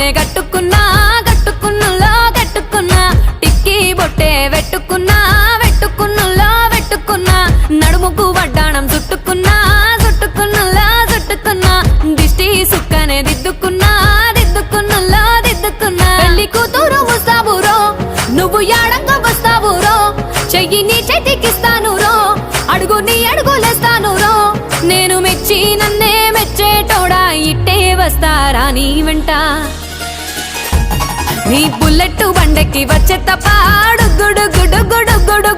నన్నే కట్టుకున్నా కట్టుకున్నులో కట్టుకున్నా టిక్కీ బొట్టే వెట్టుకున్నా వెట్టుకున్నులో వెట్టుకున్నా నడుముకు వడ్డాణం చుట్టుకున్నా చుట్టుకున్నులో చుట్టుకున్నా దిష్టి సుక్కనే దిద్దుకున్నా దిద్దుకున్నులో దిద్దుకున్నా పెళ్లి కూతురు వస్తావురో నువ్వు యాడంగా వస్తావురో చెయ్యి నీ చేతికిస్తాను రో అడుగు నీ అడుగులేస్తాను రో నేను మెచ్చి నన్నే మెచ్చేటోడా ఇట్టే వస్తారా నీ వెంట నీ బుల్లెట్ బండెక్కి వచ్చే తప్ప గుడు గుడు గుడు గుడు